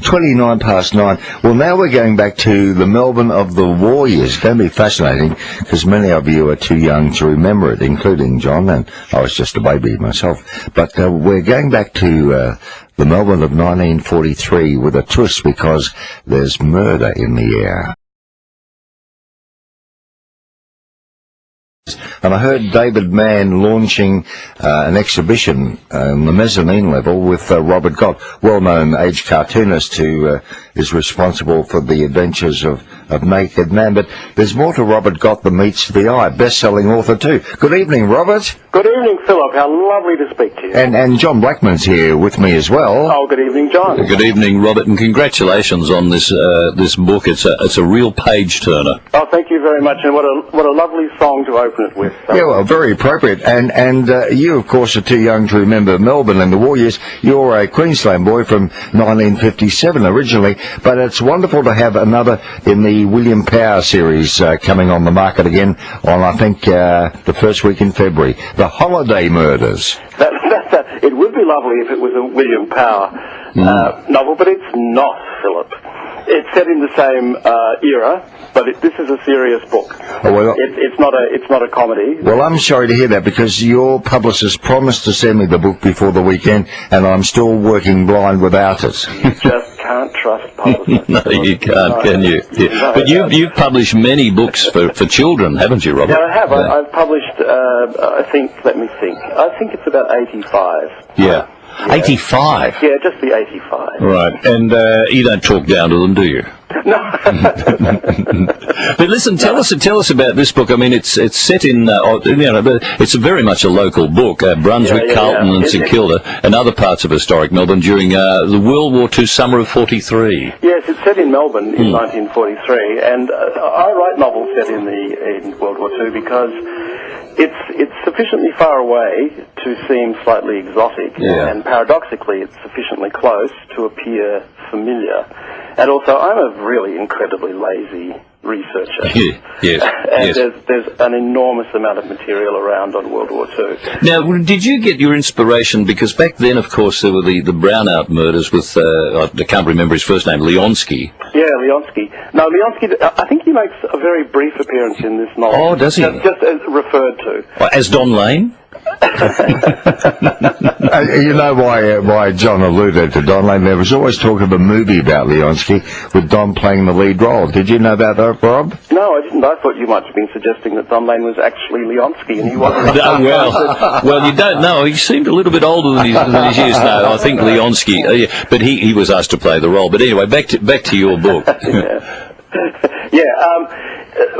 9:29. Well, now we're going back to the Melbourne of the war years. It's going to be fascinating because many of you are too young to remember it, including John, and I was just a baby myself. But we're going back to the Melbourne of 1943 with a twist because there's murder in the air. And I heard David Mann launching an exhibition on the mezzanine level with Robert Gott, well-known age cartoonist who is responsible for the adventures of Naked Man. But there's more to Robert Gott than meets the eye. Best-selling author too. Good evening, Robert. Good evening, Philip. How lovely to speak to you. And John Blackman's here with me as well. Oh, good evening, John. Good evening, Robert, and congratulations on this this book. It's a real page-turner. Oh, thank you very much, and what a lovely song to open it with. Yeah, well, very appropriate. And you, of course, are too young to remember Melbourne and the war years. You're a Queensland boy from 1957 originally, but it's wonderful to have another in the William Power series coming on the market again on, I think, the first week in February. The Holiday Murders. It would be lovely if it was a William Power novel, but it's not, Philip. It's set in the same era, but this is a serious book. Oh, well, it's not a comedy. Well, I'm sorry to hear that because your publicist promised to send me the book before the weekend, and I'm still working blind without it. You just can't trust publicists. No, you can't, can you? Yeah. But you've published many books for children, haven't you, Robert? Yeah, I have. Yeah. I've published, I think it's about 85. Yeah. 85? Yeah, just the 85. Right, and you don't talk down to them, do you? No. But listen, tell us about this book. I mean, it's set in, it's very much a local book, Brunswick, Carlton and St Kilda, and other parts of historic Melbourne during the World War II summer of 43. Yes, it's set in Melbourne in 1943, and I write novels set in World War II because it's sufficiently far away to seem slightly exotic, and paradoxically it's sufficiently close to appear familiar. And also, I'm a really incredibly lazy researcher. Yes. And there's an enormous amount of material around on World War II. Now, did you get your inspiration, because back then, of course, there were the Brownout murders with, I can't remember his first name, Leonsky. Yeah, Leonsky. No, Leonsky, I think he makes a very brief appearance in this novel. Oh, does he? Just as referred to. As Don Lane? You know why John alluded to Don Lane? There was always talk of a movie about Leonsky with Don playing the lead role. Did you know about that, Rob? No, I didn't. I thought you might have been suggesting that Don Lane was actually Leonsky and he wasn't. Well, you don't know. He seemed a little bit older than his years now. I think Leonsky, but he was asked to play the role. But anyway, back to your book.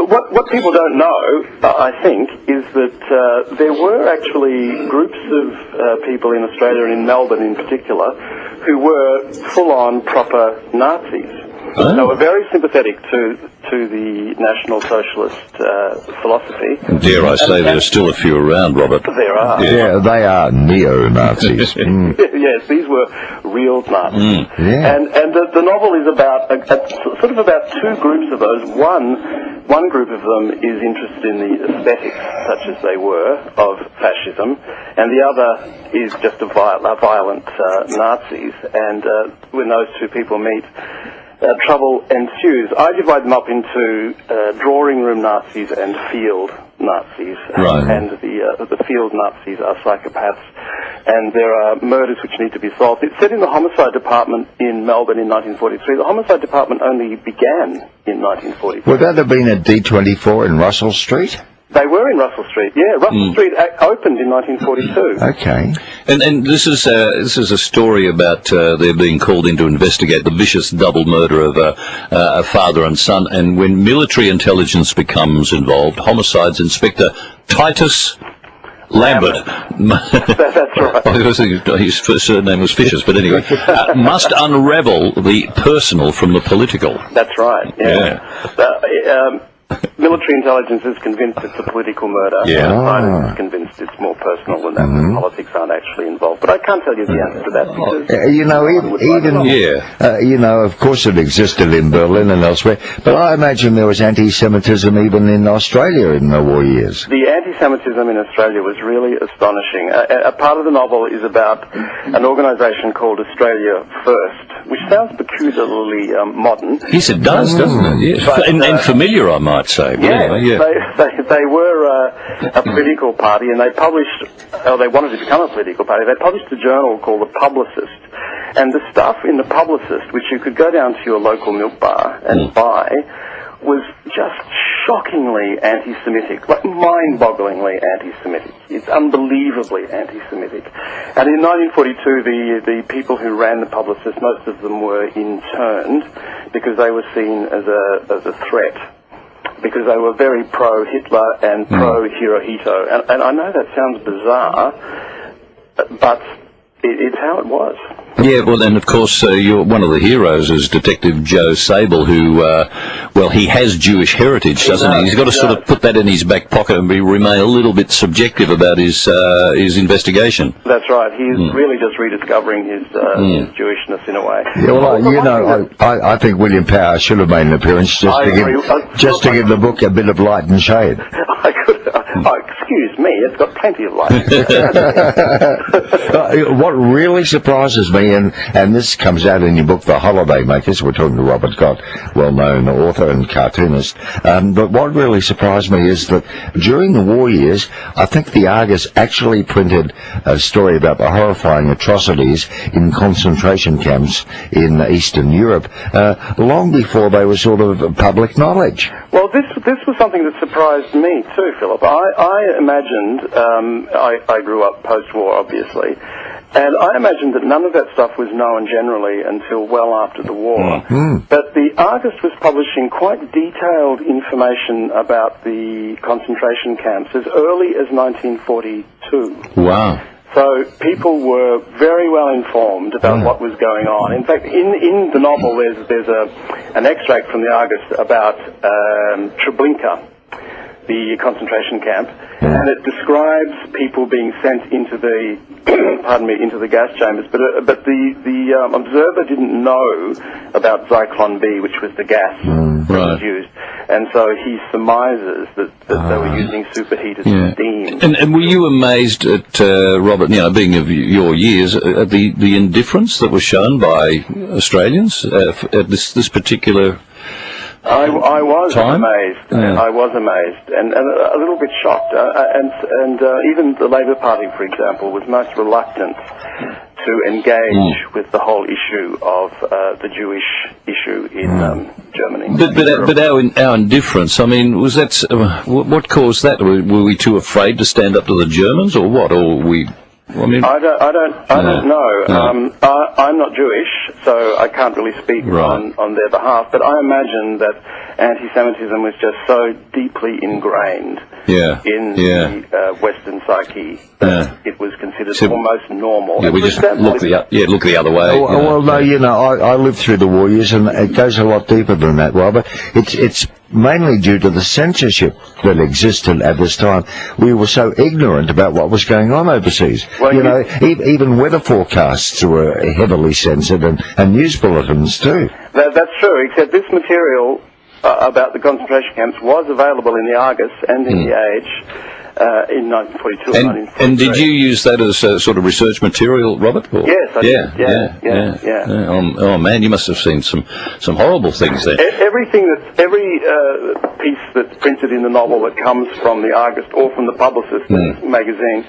What people don't know, I think, is that there were actually groups of people in Australia and in Melbourne in particular who were full-on proper Nazis. Oh. They were very sympathetic to the National Socialist philosophy. Dare I say there's still a few around, Robert? There are. Yeah, they are neo-Nazis. Yes, these were real Nazis. Yeah. And the novel is about sort of about two groups of those. One group of them is interested in the aesthetics, such as they were, of fascism, and the other is just a violent Nazis. And when those two people meet, trouble ensues. I divide them up into drawing room Nazis and field Nazis. Right. And the field Nazis are psychopaths, and there are murders which need to be solved. It's set in the Homicide Department in Melbourne in 1943. The Homicide Department only began in 1943. Would that have been at D24 in Russell Street? They were in Russell Street, yeah. Russell Street opened in 1942. Okay. And this is a story about they're being called in to investigate the vicious double murder of a father and son. And when military intelligence becomes involved, homicides inspector Titus Lambert. That's right. I was thinking his first surname was Fishers, but anyway, must unravel the personal from the political. That's right. Yeah. Military intelligence is convinced it's a political murder. Yeah. Science is convinced it's more personal than that. Mm-hmm. Politics aren't actually involved. But I can't tell you the answer to that because of course it existed in Berlin and elsewhere. But I imagine there was anti-Semitism even in Australia in the war years. The anti-Semitism in Australia was really astonishing. A part of the novel is about an organisation called Australia First, which sounds peculiarly modern. Yes, it does, doesn't it? Yeah. But, and familiar, I might say. But anyway, they were a political party, and they wanted to become a political party. They published a journal called The Publicist, and the stuff in The Publicist, which you could go down to your local milk bar and buy, was just shockingly anti-Semitic, like mind-bogglingly anti-Semitic. It's unbelievably anti-Semitic. And in 1942, the people who ran The Publicist, most of them were interned because they were seen as a threat, because they were very pro-Hitler and pro-Hirohito. And I know that sounds bizarre, but it's how it was. Yeah, well, and of course, you're one of the heroes is Detective Joe Sable, who, he has Jewish heritage, doesn't he? He's got to sort of put that in his back pocket and remain a little bit subjective about his investigation. That's right. He's really just rediscovering his Jewishness in a way. Yeah, well, I think William Power should have made an appearance just to give the book a bit of light and shade. Excuse me, it's got plenty of light. What really surprises me, and this comes out in your book, The Holiday Makers, we're talking to Robert Gott, well-known author and cartoonist, but what really surprised me is that during the war years, I think the Argus actually printed a story about the horrifying atrocities in concentration camps in Eastern Europe, long before they were sort of public knowledge. Well, this was something that surprised me too, Philip. I imagined, I grew up post-war, obviously, and I imagined that none of that stuff was known generally until well after the war. But the Argus was publishing quite detailed information about the concentration camps as early as 1942. Wow. So people were very well informed about what was going on. In fact, in the novel, there's an extract from the Argus about Treblinka, the concentration camp, and it describes people being sent into the into the gas chambers. But the observer didn't know about Zyklon B, which was the gas that was used, and so he surmises that they were using superheated steam. And were you amazed at Robert, being of your years, at the indifference that was shown by Australians at this particular? I was time? amazed. I was amazed, and a little bit shocked. And even the Labour Party, for example, was most reluctant to engage with the whole issue of the Jewish issue in Germany. But our indifference, I mean, was that what caused that? Were we too afraid to stand up to the Germans, or what? Or we? I mean, I don't know. No. I'm not Jewish, so I can't really speak on their behalf. But I imagine that anti-Semitism was just so deeply ingrained in the Western psyche that it was considered almost normal. Yeah, we just look the other way. Well, no, I lived through the war years, and it goes a lot deeper than that, Robert. It's mainly due to the censorship that existed at this time. We were so ignorant about what was going on overseas. Well, even weather forecasts were heavily censored, and news bulletins too. That's true, except this material about the concentration camps was available in the Argus and in the Age in 1942 and 1943. And did you use that as a sort of research material, Robert? Or? Yes, I did. Yeah. Oh man, you must have seen some horrible things there. Every piece that's printed in the novel that comes from the Argus or from the Publicist magazine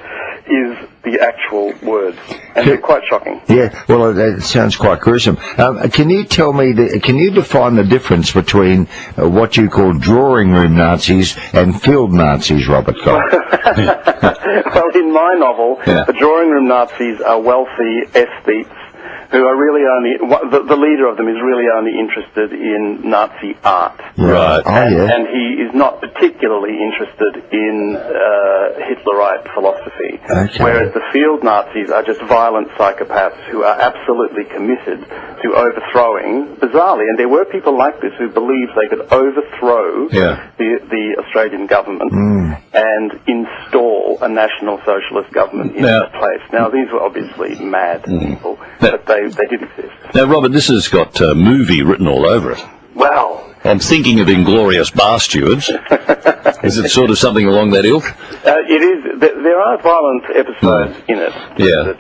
is the actual words, and they're quite shocking. Yeah, well, it sounds quite gruesome. Can you tell me, can you define the difference between what you call drawing room Nazis and field Nazis, Robert Gott? Well, in my novel, the drawing room Nazis are wealthy aesthetes who are really only, the leader of them is really only interested in Nazi art. Right. And he is not particularly interested in Hitlerite philosophy. Okay. Whereas the field Nazis are just violent psychopaths who are absolutely committed to overthrowing, bizarrely, and there were people like this who believed they could overthrow the Australian government and install a national socialist government in its place. Now, these were obviously mad people, but they did exist. Now, Robert, this has got movie written all over it. Well, I'm thinking of Inglorious Bar Stewards. Is it sort of something along that ilk? It is. There are violent episodes in it that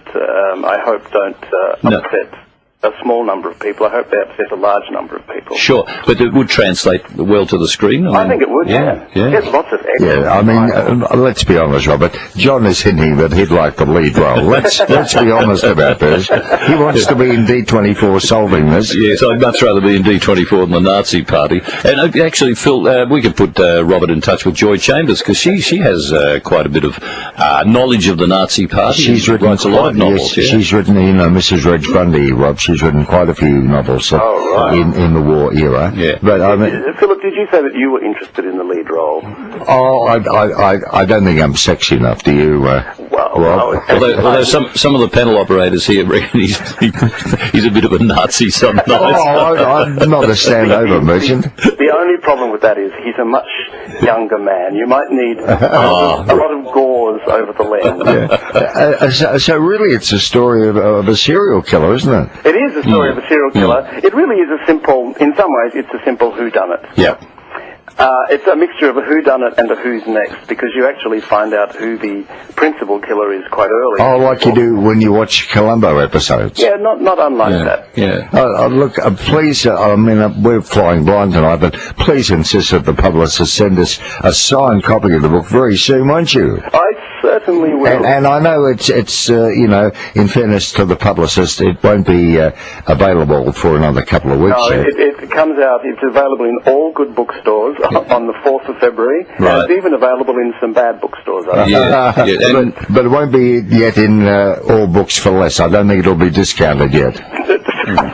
I hope don't upset a small number of people. I hope they upset a large number of people. Sure, but it would translate well to the screen. I think it would, yeah. There's lots of excellent. Yeah, I mean, let's be honest, Robert. John is hinting that he'd like the lead role. Let's be honest about this. He wants to be in D24 solving this. Yes, I'd much rather be in D24 than the Nazi Party. And actually, Phil, we could put Robert in touch with Joy Chambers, because she has quite a bit of knowledge of the Nazi Party. She's written a lot of novels. Yes, she's written, Mrs. Reg Grundy, Rob. She's written quite a few novels in the war era. Yeah. But I mean, Philip, did you say that you were interested in the lead role? Oh, I don't think I'm sexy enough. Do you, Rob? Although some of the panel operators here reckon he's a bit of a Nazi sometimes. I'm not a standover merchant. The only problem with that is he's a much younger man. You might need a lot of gauze over the lens. So really, it's a story of a serial killer, isn't it? It is a story of a serial killer. It really is in some ways, it's a simple whodunit. Yeah. It's a mixture of a whodunit and a who's next, because you actually find out who the principal killer is quite early. Oh, like you do when you watch Columbo episodes. Yeah, not unlike that. Yeah. Look, please, we're flying blind tonight, but please insist that the publicist send us a signed copy of the book very soon, won't you? I certainly will. And I know it's in fairness to the publicist, it won't be available for another couple of weeks. No, it comes out, it's available in all good bookstores on the 4th of February. Right. And it's even available in some bad bookstores. But it won't be yet in all books for less. I don't think it'll be discounted yet. No,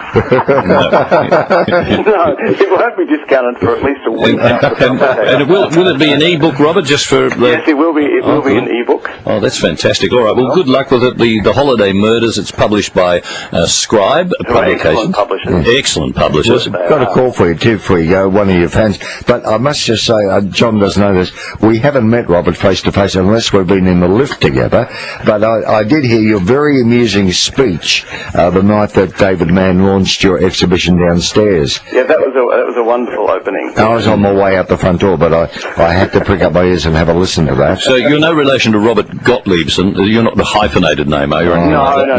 it won't be discounted for at least a week. And will it be an e-book, Robert, just for... Yes, it will be. It will be an e-book. Oh, that's fantastic. All right, well, good luck with it. The Holiday Murders, it's published by Scribe Publications. Excellent publishers. Excellent publishers. Got a call for you, too, before you go, one of your fans. But I must just say, John doesn't know this, we haven't met Robert face-to-face unless we've been in the lift together. But I did hear your very amusing speech the night that David Mann launched your exhibition downstairs. Yeah, that was a wonderful opening. I was on my way out the front door, but I had to prick up my ears and have a listen to that. So you're no relation to Robert Gottliebson. You're not the hyphenated name, are you? No.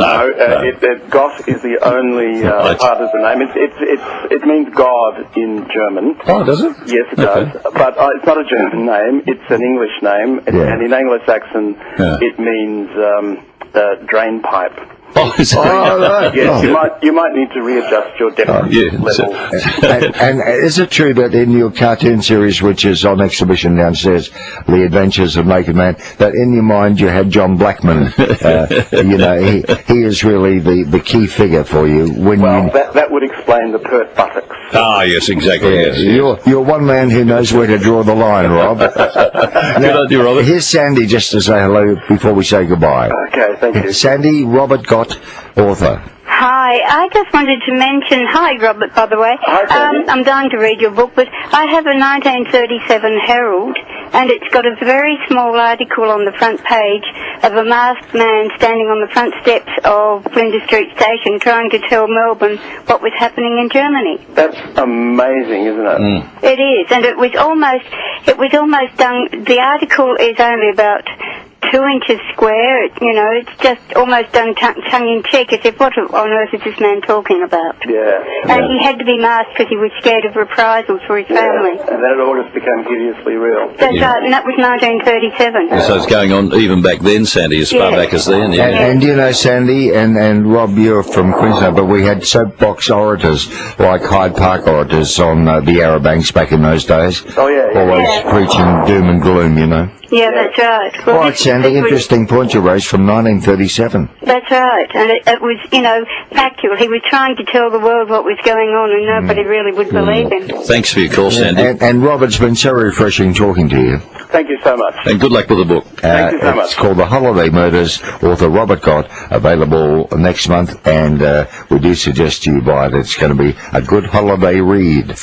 Gott is the only part of the name. It means God in German. Oh, does it? Yes, it does. But it's not a German name. It's an English name, and in Anglo-Saxon, it means drain pipe. Oh, right. Yes, you might need to readjust your depth level. And is it true that in your cartoon series, which is on exhibition downstairs, The Adventures of Naked Man, that in your mind you had John Blackman? He is really the key figure for you. That would explain the pert buttocks. Ah, yes, exactly. Yes. You're one man who knows where to draw the line, Rob. Good idea, Robert. Here's Sandy just to say hello before we say goodbye. Okay, thank you. Sandy, Robert Gott, author. Hi, I just wanted to mention, hi Robert, by the way. Hi, Sandy. I'm dying to read your book, but I have a 1937 Herald, and it's got a very small article on the front page of a masked man standing on the front steps of Flinders Street Station trying to tell Melbourne what was happening in Germany. That's amazing, isn't it? It is, and it was almost done, the article is only about 2 inches square, it's just almost done tongue-in-cheek, as if what on earth is this man talking about? Yeah. And he had to be masked because he was scared of reprisals for his family. And then it all just became hideously real. That's right, and that was 1937. So it's going on even back then, Sandy, as far back as then. Yeah. And Sandy and Rob, you're from Queensland, but we had soapbox orators like Hyde Park orators on the Yarra Banks back in those days. Oh, yeah. Always preaching doom and gloom, Yeah, that's right. Well, right, Sandy, interesting point you raised from 1937. That's right, and it was, factual. He was trying to tell the world what was going on, and nobody really would believe him. Thanks for your call, Sandy. And Rob, it's been so refreshing talking to you. Thank you so much. And good luck with the book. Thank you so much. It's called The Holiday Murders, author Robert Gott, available next month, and we do suggest you buy it. It's going to be a good holiday read.